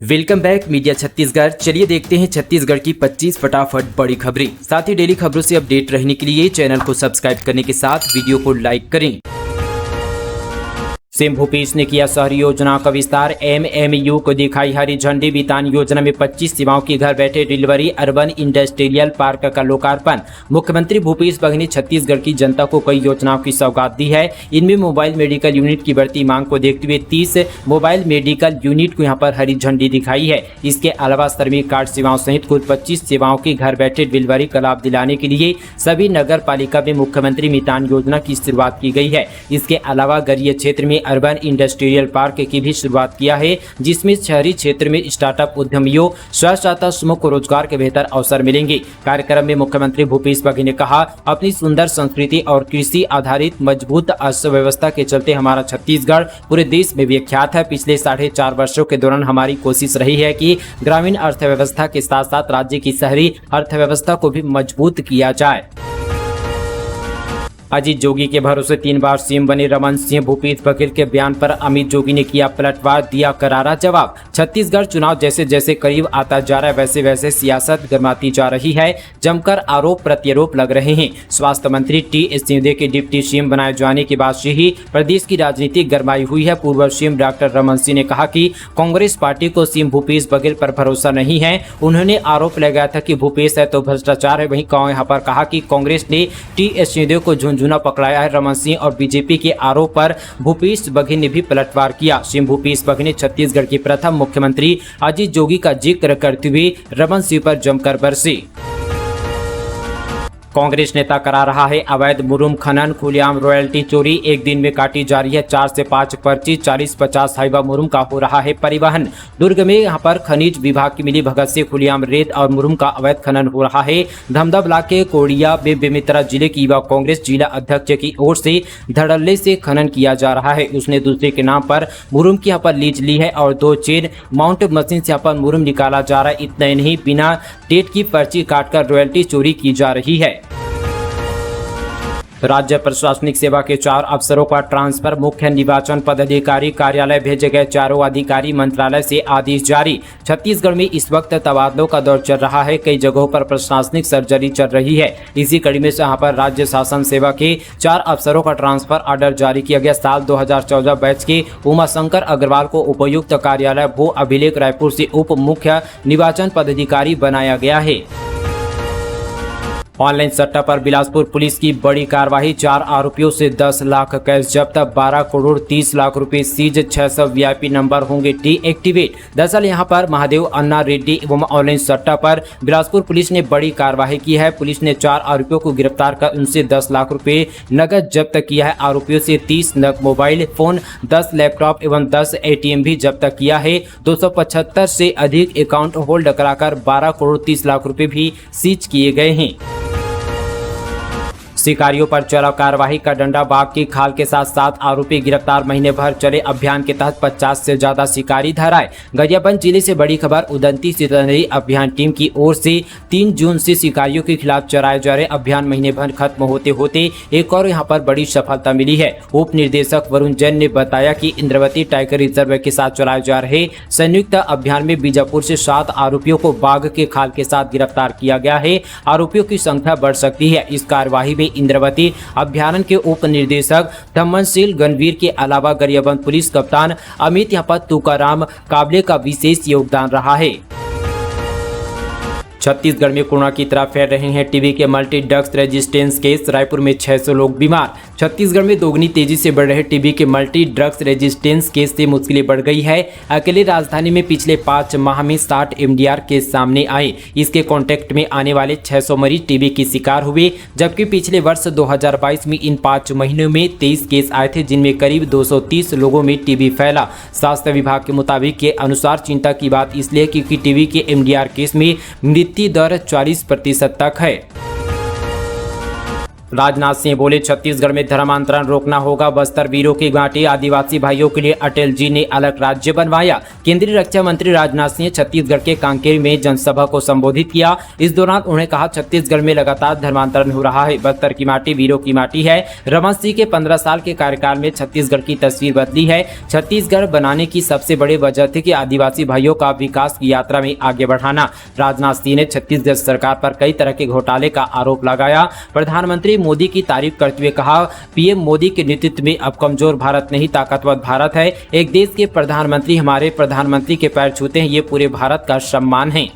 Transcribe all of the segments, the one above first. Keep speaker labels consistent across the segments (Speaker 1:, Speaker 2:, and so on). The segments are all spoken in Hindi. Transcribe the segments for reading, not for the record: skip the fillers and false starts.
Speaker 1: Welcome back media Chhattisgarh. चलिए देखते हैं छत्तीसगढ़ की 25 फटाफट बड़ी खबरें। साथ ही डेली खबरों से अपडेट रहने के लिए चैनल को सब्सक्राइब करने के साथ वीडियो को लाइक करें। सीएम भूपेश ने किया शहरी योजना का विस्तार, एमएमयू को दिखाई हरी झंडी। बितान योजना में 25 सेवाओं की घर बैठे डिलीवरी, अर्बन इंडस्ट्रियल पार्क का लोकार्पण। मुख्यमंत्री भूपेश बघेल ने छत्तीसगढ़ की जनता को कई योजनाओं की सौगात दी है। इनमें मोबाइल मेडिकल यूनिट की बढ़ती मांग को देखते हुए 30 मोबाइल मेडिकल यूनिट को यहाँ पर हरी झंडी दिखाई है। इसके अलावा श्रमिक कार्ड सेवाओं सहित कुल 25 सेवाओं की घर बैठे डिलीवरी का लाभ दिलाने के लिए सभी नगर पालिका में मुख्यमंत्री मितान योजना की शुरुआत की गई है। इसके अलावा गरीय क्षेत्र में अर्बन इंडस्ट्रियल पार्क की भी शुरुआत किया है, जिसमें शहरी क्षेत्र में स्टार्टअप उद्यमियों, स्वसहायता समूह को रोजगार के बेहतर अवसर मिलेंगे। कार्यक्रम में मुख्यमंत्री भूपेश बघेल ने कहा, अपनी सुंदर संस्कृति और कृषि आधारित मजबूत अर्थव्यवस्था के चलते हमारा छत्तीसगढ़ पूरे देश में विख्यात है। पिछले 4.5 वर्षों के दौरान हमारी कोशिश रही है कि ग्रामीण अर्थव्यवस्था के साथ साथ राज्य की शहरी अर्थव्यवस्था को भी मजबूत किया जाए। अजीत जोगी के भरोसे 3 बार सीएम बने रमन सिंह। भूपेश बघेल के बयान पर अमित जोगी ने किया पलटवार, दिया करारा जवाब। छत्तीसगढ़ चुनाव जैसे जैसे करीब आता जा रहा है वैसे वैसे सियासत गर्माती जा रही है। जमकर आरोप प्रत्यारोप लग रहे हैं। स्वास्थ्य मंत्री टी.एस. सिंहदेव के डिप्टी सीएम बनाए जाने के बाद से ही प्रदेश की राजनीति गरमाई हुई है। पूर्व सीएम डॉक्टर रमन सिंह ने कहा कि कांग्रेस पार्टी को सीएम भूपेश बघेल पर भरोसा नहीं है। उन्होंने आरोप लगाया था कि भूपेश है तो भ्रष्टाचार है। वहीं यहाँ पर कहा कि कांग्रेस ने टी.एस. सिंहदेव को झुनझुना पकड़ाया है। रमन सिंह और बीजेपी के आरोप पर भूपेश बघेल ने भी पलटवार किया। सीएम भूपेश बघेल ने छत्तीसगढ़ के प्रथम मुख्यमंत्री अजीत जोगी का जिक्र करते हुए रमन सिंह पर जमकर बरसे। कांग्रेस नेता करा रहा है अवैध मुरुम खनन, खुलेआम रॉयल्टी चोरी। एक दिन में काटी जा रही है 4 से 5 पर्ची, 40-50 हाइवा मुरुम का हो रहा है परिवहन। दुर्ग में यहां पर खनिज विभाग की मिली भगत से खुलेआम रेत और मुरुम का अवैध खनन हो रहा है। धमधा ब्लॉक के कोड़िया में बेमेतरा जिले की युवा कांग्रेस जिला अध्यक्ष की ओर से धड़ल्ले से खनन किया जा रहा है। उसने दूसरे के नाम पर मुरुम की यहाँ पर लीज ली है और 2 चेन माउंट मशीन से यहाँ पर मुरुम निकाला जा रहा है। इतना ही नहीं, बिना डेट की पर्ची काटकर रॉयल्टी चोरी की जा रही है। राज्य प्रशासनिक सेवा के 4 अफसरों का ट्रांसफर, मुख्य निर्वाचन पदाधिकारी कार्यालय भेजे गए 4 अधिकारी, मंत्रालय से आदेश जारी। छत्तीसगढ़ में इस वक्त तबादलों का दौर चल रहा है। कई जगहों पर प्रशासनिक सर्जरी चल रही है। इसी कड़ी में यहाँ पर राज्य शासन सेवा के 4 अफसरों का ट्रांसफर ऑर्डर जारी किया गया। साल 2014 बैच के उमाशंकर अग्रवाल को उपायुक्त कार्यालय भू अभिलेख रायपुर से उप मुख्य निर्वाचन पदाधिकारी बनाया गया है। ऑनलाइन सट्टा पर बिलासपुर पुलिस की बड़ी कार्रवाई, 4 आरोपियों से 10 लाख कैश जब्त, 12 करोड़ 30 लाख रुपए सीज, 600 वीआईपी नंबर होंगे डीएक्टिवेट। दरअसल यहां पर महादेव अन्ना रेड्डी एवं ऑनलाइन सट्टा पर बिलासपुर पुलिस ने बड़ी कार्रवाई की है। पुलिस ने 4 आरोपियों को गिरफ्तार कर उनसे 10 लाख रुपए नगद जब्त किया है। आरोपियों से 30 नग मोबाइल फोन, 10 लैपटॉप एवं 10 एटीएम भी जब्त किया है। 275 से अधिक अकाउंट होल्ड कराकर 12 करोड़ 30 लाख रुपए भी सीज किए गए हैं। शिकारियों पर चला कार्रवाई का डंडा, बाघ की खाल के साथ 7 आरोपी गिरफ्तार। महीने भर चले अभियान के तहत 50 से ज्यादा शिकारी धराए। गरियाबंद जिले से बड़ी खबर, उदंती सीतानदी अभियान टीम की ओर से 3 जून से शिकारियों के खिलाफ चलाए जा रहे अभियान महीने भर खत्म होते होते एक और यहां पर बड़ी सफलता मिली है। उप निदेशक वरुण जैन ने बताया कि इंद्रावती टाइगर रिजर्व के साथ चलाए जा रहे संयुक्त अभियान में बीजापुर से 7 आरोपियों को बाघ के खाल के साथ गिरफ्तार किया गया है। आरोपियों की संख्या बढ़ सकती है। इस कार्यवाही में इंद्रावती अभियान के उप निदेशक धम्मनशील गणवीर के अलावा गरियाबंद पुलिस कप्तान अमित यहाँ पर तुकाराम काबले का विशेष योगदान रहा है। छत्तीसगढ़ में कोरोना की तरह फैल रहे हैं टीबी के multi drugs resistance case. Raipur में 600 लोग बीमार। छत्तीसगढ़ में दोगुनी तेजी से बढ़ रहे टीबी के मल्टी ड्रग्स रेजिस्टेंस केस से मुश्किलें बढ़ गई है। अकेले राजधानी में पिछले 5 माह में 60 एमडीआर केस सामने आए। इसके कॉन्टेक्ट में आने वाले 600 मरीज टीबी के शिकार हुए, जबकि पिछले वर्ष 2022 में इन 5 महीनों में 23 केस आए थे, जिनमें करीब 230 लोगों में टीबी फैला। स्वास्थ्य विभाग के मुताबिक के अनुसार चिंता की बात इसलिए क्योंकि टीबी के एमडीआर केस में मृत्यु दर 40% तक है। राजनाथ सिंह बोले, छत्तीसगढ़ में धर्मांतरण रोकना होगा। बस्तर वीरों की घाटी, आदिवासी भाइयों के लिए अटल जी ने अलग राज्य बनवाया। केंद्रीय रक्षा मंत्री राजनाथ सिंह छत्तीसगढ़ के कांकेर में जनसभा को संबोधित किया। इस दौरान उन्होंने कहा, छत्तीसगढ़ में लगातार धर्मांतरण हो रहा है। बस्तर की माटी वीरों की माटी है। रमन सिंह के 15 साल के कार्यकाल में छत्तीसगढ़ की तस्वीर बदली है। छत्तीसगढ़ बनाने की सबसे बड़ी वजह थी कि आदिवासी भाइयों का विकास की यात्रा में आगे बढ़ाना। राजनाथ सिंह ने छत्तीसगढ़ सरकार पर कई तरह के घोटाले का आरोप लगाया। प्रधानमंत्री मोदी की तारीफ करते हुए कहा, पीएम मोदी के नेतृत्व में अब कमजोर भारत नहीं ताकतवर भारत है। एक देश के प्रधानमंत्री हमारे प्रधानमंत्री के पैर छूते हैं, ये पूरे भारत का सम्मान है।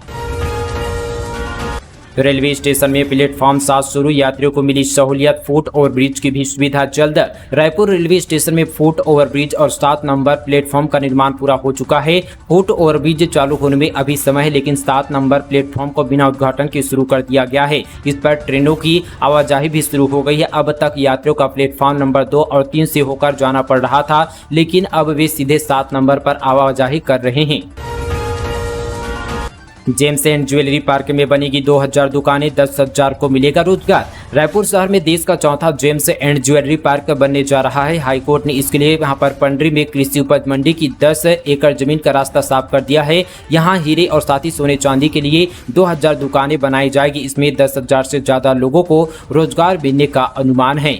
Speaker 1: रेलवे स्टेशन में प्लेटफॉर्म 7 शुरू, यात्रियों को मिली सहूलियत। फुट ओवरब्रिज की भी सुविधा जल्द। रायपुर रेलवे स्टेशन में फुट ओवरब्रिज और 7 नंबर प्लेटफॉर्म का निर्माण पूरा हो चुका है। फुट ओवरब्रिज चालू होने में अभी समय है, लेकिन 7 नंबर प्लेटफॉर्म को बिना उद्घाटन के शुरू कर दिया गया है। इस पर ट्रेनों की आवाजाही भी शुरू हो गई है। अब तक यात्रियों का प्लेटफॉर्म नंबर 2 और 3 से होकर जाना पड़ रहा था, लेकिन अब वे सीधे 7 नंबर पर आवाजाही कर रहे हैं। जेम्स एंड ज्वेलरी पार्क में बनेगी 2000 दुकानें, 10,000 को मिलेगा रोजगार। रायपुर शहर में देश का चौथा जेम्स एंड ज्वेलरी पार्क बनने जा रहा है। हाईकोर्ट ने इसके लिए यहां पर पंडरी में कृषि उपज मंडी की 10 एकड़ जमीन का रास्ता साफ कर दिया है। यहां हीरे और साथ ही सोने चांदी के लिए 2000 दुकानें बनाई जाएगी। इसमें 10,000 से ज्यादा लोगों को रोजगार मिलने का अनुमान है।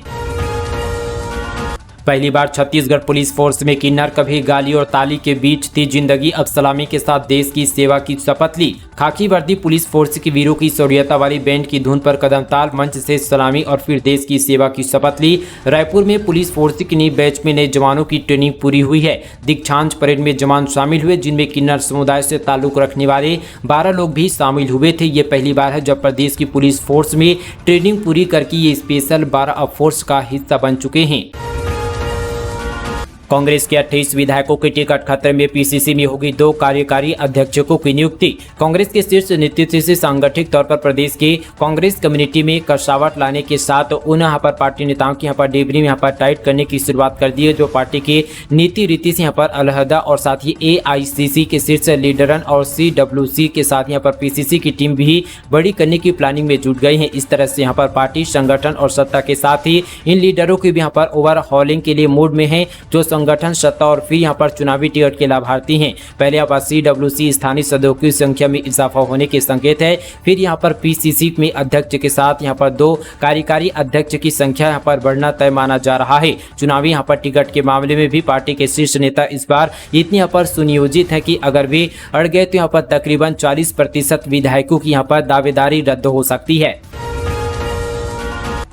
Speaker 1: पहली बार छत्तीसगढ़ पुलिस फोर्स में किन्नर, कभी गाली और ताली के बीच थी जिंदगी, अब सलामी के साथ देश की सेवा की शपथ ली। खाकी वर्दी पुलिस फोर्स के वीरों की शौर्यता वाली बैंड की धुन पर कदम ताल, मंच से सलामी और फिर देश की सेवा की शपथ ली। रायपुर में पुलिस फोर्स की नई बैच में नए जवानों की ट्रेनिंग पूरी हुई है। दीक्षांत परेड में जवान शामिल हुए, जिनमें किन्नर समुदाय से ताल्लुक रखने वाले 12 लोग भी शामिल हुए थे। ये पहली बार है जब प्रदेश की पुलिस फोर्स में ट्रेनिंग पूरी करके ये स्पेशल 12 अब फोर्स का हिस्सा बन चुके हैं। कांग्रेस के 28 विधायकों की टिकट खतरे में, पीसीसी में होगी 2 कार्यकारी अध्यक्षों की नियुक्ति। कांग्रेस के शीर्ष नेतृत्व से सांगठनिक तौर पर प्रदेश के कांग्रेस कम्युनिटी में कसावट लाने के साथ उन यहाँ पर पार्टी नेताओं की यहाँ पर डिग्री में यहाँ पर टाइट करने की शुरुआत कर दी है, जो पार्टी के नीति रीति से यहाँ पर अलहदा और साथ ही AICC के शीर्ष लीडरन और CWC के साथ यहाँ पर PCC की टीम भी बड़ी करने की प्लानिंग में जुट गई है। इस तरह से यहाँ पर पार्टी संगठन और सत्ता के साथ ही इन लीडरों की भी यहाँ पर ओवरहॉलिंग के लिए मूड में है, जो संगठन, सत्ता और फिर यहाँ पर चुनावी टिकट के लाभार्थी हैं। पहले यहाँ पर CWC स्थानीय सदस्यों की संख्या में इजाफा होने के संकेत है। फिर यहाँ पर PCC में अध्यक्ष के साथ यहाँ पर 2 कार्यकारी अध्यक्ष की संख्या यहाँ पर बढ़ना तय माना जा रहा है। चुनावी यहाँ पर टिकट के मामले में भी पार्टी के शीर्ष नेता इस बार इतने यहाँ पर सुनियोजित है कि अगर वे अड़ गए तो यहाँ पर तकरीबन 40% विधायकों की यहाँ पर दावेदारी रद्द हो सकती है।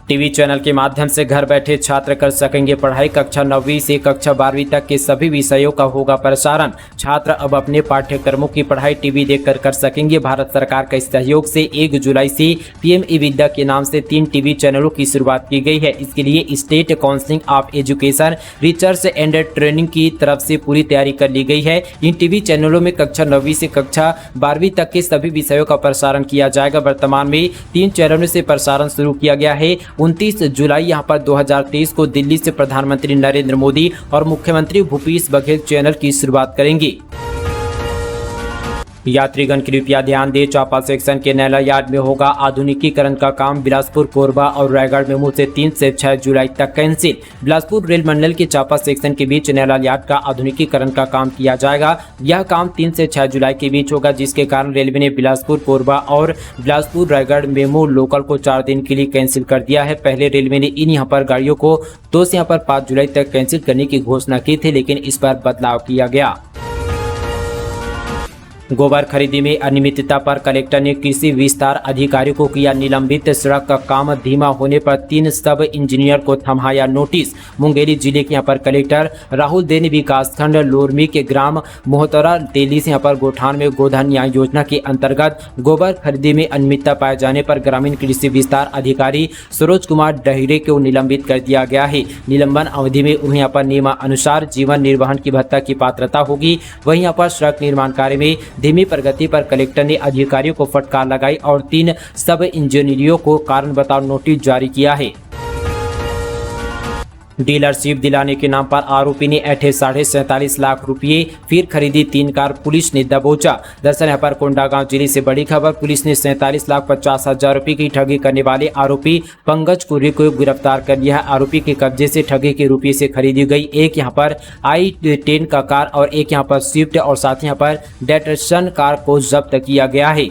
Speaker 1: टीवी चैनल के माध्यम से घर बैठे छात्र कर सकेंगे पढ़ाई। कक्षा 9वीं से कक्षा 12वीं तक के सभी विषयों का होगा प्रसारण। छात्र अब अपने पाठ्यक्रमों की पढ़ाई टीवी देखकर कर सकेंगे। भारत सरकार के सहयोग से 1 जुलाई से PM ई-विद्या के नाम से 3 टीवी चैनलों की शुरुआत की गई है। इसके लिए state council of education, research and training की तरफ से पूरी तैयारी कर ली गई है। इन टीवी चैनलों में कक्षा 9वीं से कक्षा 12वीं तक के सभी विषयों का प्रसारण किया जाएगा। वर्तमान में 3 चैनलों से प्रसारण शुरू किया गया है। 29 जुलाई यहाँ पर 2023 को दिल्ली से प्रधानमंत्री नरेंद्र मोदी और मुख्यमंत्री भूपेश बघेल चैनल की शुरुआत करेंगे। यात्रीगण कृपया ध्यान दें, चांपा सेक्शन के नैला यार्ड में होगा आधुनिकीकरण का काम। बिलासपुर, कोरबा और रायगढ़ मेमू से 3 से 6 जुलाई तक कैंसिल। बिलासपुर रेल मंडल के चांपा सेक्शन के बीच नैला यार्ड का आधुनिकीकरण का काम किया जाएगा। यह काम 3 से 6 जुलाई के बीच होगा, जिसके कारण रेलवे ने बिलासपुर, कोरबा और बिलासपुर रायगढ़ मेमू लोकल को 4 दिन के लिए कैंसिल कर दिया है। पहले रेलवे ने इन यहाँ पर गाड़ियों को 2 से यहाँ पर 5 जुलाई तक कैंसिल करने की घोषणा की थी, लेकिन इस पर बदलाव किया गया। गोबर खरीदी में अनियमितता पर कलेक्टर ने कृषि विस्तार अधिकारी को किया निलंबित। सड़क का काम धीमा होने पर 3 सब इंजीनियर को थमाया नोटिस। मुंगेली जिले के यहाँ पर कलेक्टर राहुल दे ने विकासखंड लोरमी के ग्राम मोहतरा तेली से यहाँ पर गोठान में गोधन न्याय योजना के अंतर्गत गोबर खरीदी में अनियमितता पाए जाने पर ग्रामीण कृषि विस्तार अधिकारी सरोज कुमार डहिरे को निलंबित कर दिया गया है। निलंबन अवधि में उन्हें यहाँ पर नियमानुसार जीवन निर्वहन की भत्ता की पात्रता होगी। वहीं यहाँ पर सड़क निर्माण कार्य में धीमी प्रगति पर कलेक्टर ने अधिकारियों को फटकार लगाई और 3 सब इंजीनियरों को कारण बताओ नोटिस जारी किया है। डीलरशिप दिलाने के नाम पर आरोपी ने ऐठे 47.5 लाख रुपये, फिर खरीदी 3 कार, पुलिस ने दबोचा। दरअसल यहाँ पर कोंडागांव जिले से बड़ी खबर, पुलिस ने 47,50,000 रुपये की ठगी करने वाले आरोपी पंकज कुर्री को गिरफ्तार कर लिया है। आरोपी के कब्जे से ठगी के रुपये से खरीदी गई एक यहाँ पर i10 का कार और एक यहाँ पर स्विफ्ट और साथ ही यहाँ पर डेटसन कार को जब्त किया गया है।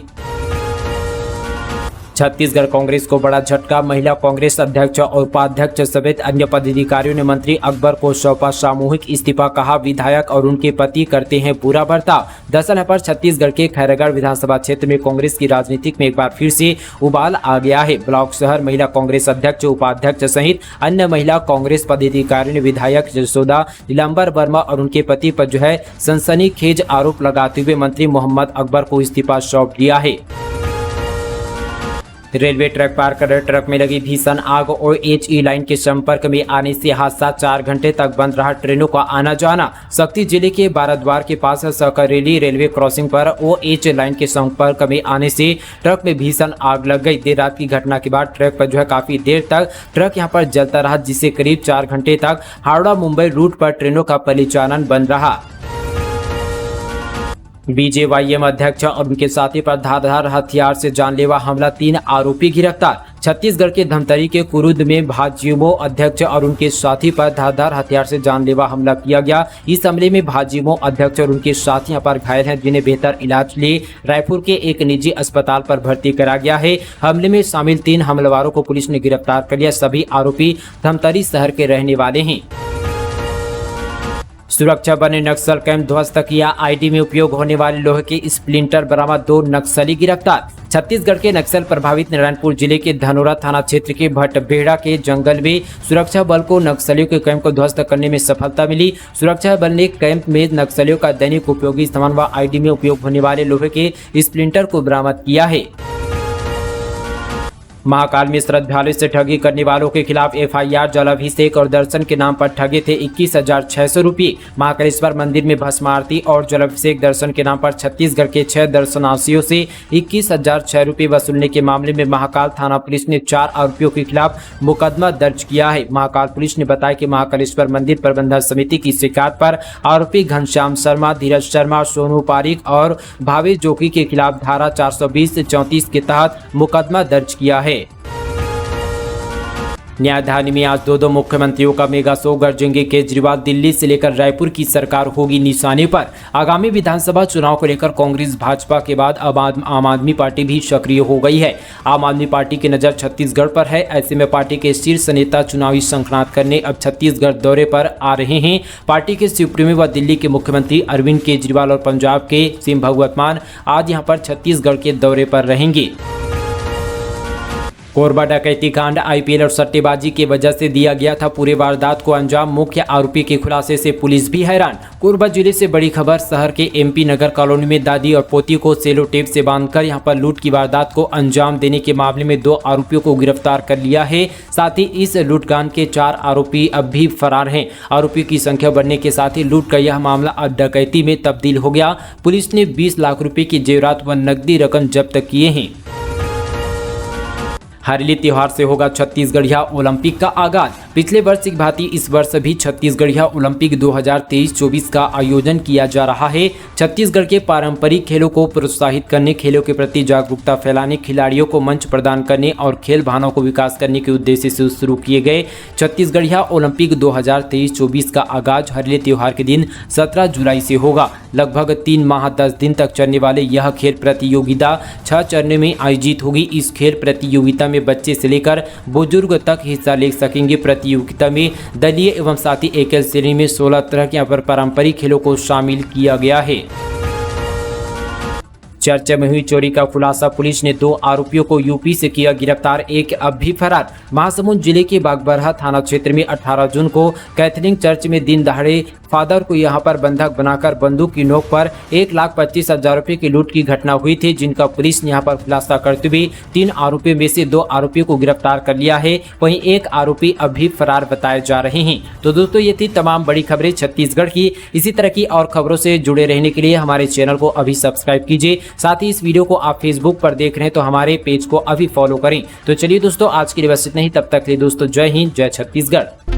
Speaker 1: छत्तीसगढ़ कांग्रेस को बड़ा झटका, महिला कांग्रेस अध्यक्ष और उपाध्यक्ष समेत अन्य पदाधिकारियों ने मंत्री अकबर को सौंपा सामूहिक इस्तीफा, कहा विधायक और उनके पति करते हैं बुरा बर्ताव। दरअसल यहाँ पर छत्तीसगढ़ के खैरागढ़ विधानसभा क्षेत्र में कांग्रेस की राजनीति में एक बार फिर से उबाल आ गया है। ब्लॉक शहर महिला कांग्रेस अध्यक्ष, उपाध्यक्ष सहित अन्य महिला कांग्रेस पदाधिकारियों ने विधायक जसोदा नीलांबर वर्मा और उनके पति पर जो है सनसनीखेज आरोप लगाते हुए मंत्री मोहम्मद अकबर को इस्तीफा सौंप दिया है। रेलवे ट्रैक पार कर रहे ट्रक में लगी भीषण आग और HE लाइन के संपर्क में आने से हादसा, 4 घंटे तक बंद रहा ट्रेनों का आना जाना। शक्ति जिले के बाराद्वार के पास सकरेली रेलवे क्रॉसिंग पर OH लाइन के संपर्क में आने से ट्रक में भीषण आग लग गई। देर रात की घटना के बाद ट्रक पर जो है काफी देर तक ट्रक यहां पर जलता रहा, जिससे करीब 4 घंटे तक हावड़ा मुंबई रूट पर ट्रेनों का परिचालन बंद रहा। BJYM अध्यक्ष और उनके साथी पर धारदार हथियार से जानलेवा हमला, 3 आरोपी गिरफ्तार। छत्तीसगढ़ के धमतरी के कुरुद में भाजयुमो अध्यक्ष और उनके साथी पर धारदार हथियार से जानलेवा हमला किया गया। इस हमले में भाजयुमो अध्यक्ष और उनके साथी यहाँ पर घायल हैं, जिन्हें बेहतर इलाज के लिए रायपुर के एक निजी अस्पताल पर भर्ती करा गया है। हमले में शामिल 3 हमलावरों को पुलिस ने गिरफ्तार कर लिया। सभी आरोपी धमतरी शहर के रहने वाले हैं। सुरक्षा बल ने नक्सल कैंप ध्वस्त किया, ID में उपयोग होने वाले लोहे के स्प्लिंटर बरामद, 2 नक्सली गिरफ्तार। छत्तीसगढ़ के नक्सल प्रभावित नारायणपुर जिले के धनोरा थाना क्षेत्र के भटबेड़ा के जंगल में सुरक्षा बल को नक्सलियों के कैंप को ध्वस्त करने में सफलता मिली। सुरक्षा बल ने कैंप में नक्सलियों का दैनिक उपयोगी सामान व ID में उपयोग होने वाले लोहे के स्प्लिंटर को बरामद किया है। महाकाल में श्रद्धालु से ठगी करने वालों के खिलाफ FIR, जलाभिषेक और दर्शन के नाम पर ठगे थे 21,600 रुपये। महाकालेश्वर मंदिर में भस्म आरती और जलाभिषेक दर्शन के नाम पर छत्तीसगढ़ के 6 दर्शनार्थियों से 21,006 रुपये वसूलने के मामले में महाकाल थाना पुलिस ने 4 आरोपियों के खिलाफ मुकदमा दर्ज किया है। महाकाल पुलिस ने बताया कि महाकालेश्वर मंदिर प्रबंधन समिति की शिकायत पर आरोपी घनश्याम शर्मा, धीरज शर्मा, सोनू पारिक और भावेश जोगी के खिलाफ धारा 420-34 के तहत मुकदमा दर्ज किया है। न्यायधानी में आज 2 मुख्यमंत्रियों का मेगा शो, गरजेंगे केजरीवाल, दिल्ली से लेकर रायपुर की सरकार होगी निशाने पर। आगामी विधानसभा चुनाव को लेकर कांग्रेस भाजपा के बाद अब आम आदमी पार्टी भी सक्रिय हो गई है। आम आदमी पार्टी की नज़र छत्तीसगढ़ पर है। ऐसे में पार्टी के शीर्ष नेता चुनावी संक्रांत करने अब छत्तीसगढ़ दौरे पर आ रहे हैं। पार्टी के सुप्रीमो व दिल्ली के मुख्यमंत्री अरविंद केजरीवाल और पंजाब के सीएम भगवंत मान आज यहाँ पर छत्तीसगढ़ के दौरे पर रहेंगे। कोरबा डकैती कांड, IPL और सट्टेबाजी की वजह से दिया गया था पूरे वारदात को अंजाम, मुख्य आरोपी के खुलासे से पुलिस भी हैरान। कोरबा जिले से बड़ी खबर, शहर के MP नगर कॉलोनी में दादी और पोती को सेलो टेप से बांधकर यहां पर लूट की वारदात को अंजाम देने के मामले में 2 आरोपियों को गिरफ्तार कर लिया है। साथ ही इस लूटकांड के 4 आरोपी अब भी फरार हैं। आरोपियों की संख्या बढ़ने के साथ ही लूट का यह मामला अब डकैती में तब्दील हो गया। पुलिस ने 20 लाख रुपए की जेवरात व नकदी रकम जब्त किए हैं। हरेली त्योहार से होगा छत्तीसगढ़िया ओलंपिक का आगाज। पिछले वर्ष की भांति इस वर्ष भी छत्तीसगढ़िया ओलंपिक 2023-24 का आयोजन किया जा रहा है। छत्तीसगढ़ के पारंपरिक खेलों को प्रोत्साहित करने, खेलों के प्रति जागरूकता फैलाने, खिलाड़ियों को मंच प्रदान करने और खेल भावनाओं को विकास करने के उद्देश्य से शुरू किए गए छत्तीसगढ़िया ओलंपिक 2023-24 का आगाज हरेली त्योहार के दिन 17 जुलाई से होगा। लगभग 3 माह 10 दिन तक चलने वाले यह खेल प्रतियोगिता 6 चरणों में आयोजित होगी। इस खेल प्रतियोगिता में बच्चे से लेकर बुजुर्ग तक हिस्सा ले सकेंगे। प्रतियोगिता में दलीय एवं साथ ही एकल श्रेणी में 16 तरह के पारंपरिक खेलों को शामिल किया गया है। चर्चा में हुई चोरी का खुलासा, पुलिस ने 2 आरोपियों को यूपी से किया गिरफ्तार, एक अब भी फरार। महासमुंद जिले के बागबरहा थाना क्षेत्र में 18 जून को कैथलिक चर्च में दिन दहाड़े फादर को यहां पर बंधक बनाकर बंदूक की नोक पर 1,25,000 रुपए की लूट की घटना हुई थी, जिनका पुलिस ने यहां पर खुलासा करते हुए 3 आरोपियों में से 2 आरोपियों को गिरफ्तार कर लिया है। वहीं एक आरोपी अब भी फरार बताए जा रहे हैं। तो दोस्तों, ये थी तमाम बड़ी खबरें छत्तीसगढ़ की। इसी तरह की और खबरों से जुड़े रहने के लिए हमारे चैनल को अभी सब्सक्राइब कीजिए। साथ ही इस वीडियो को आप फेसबुक पर देख रहे हैं तो हमारे पेज को अभी फॉलो करें। तो चलिए दोस्तों, आज के लिए बस इतना ही। तब तक के लिए दोस्तों, जय हिंद, जय छत्तीसगढ़।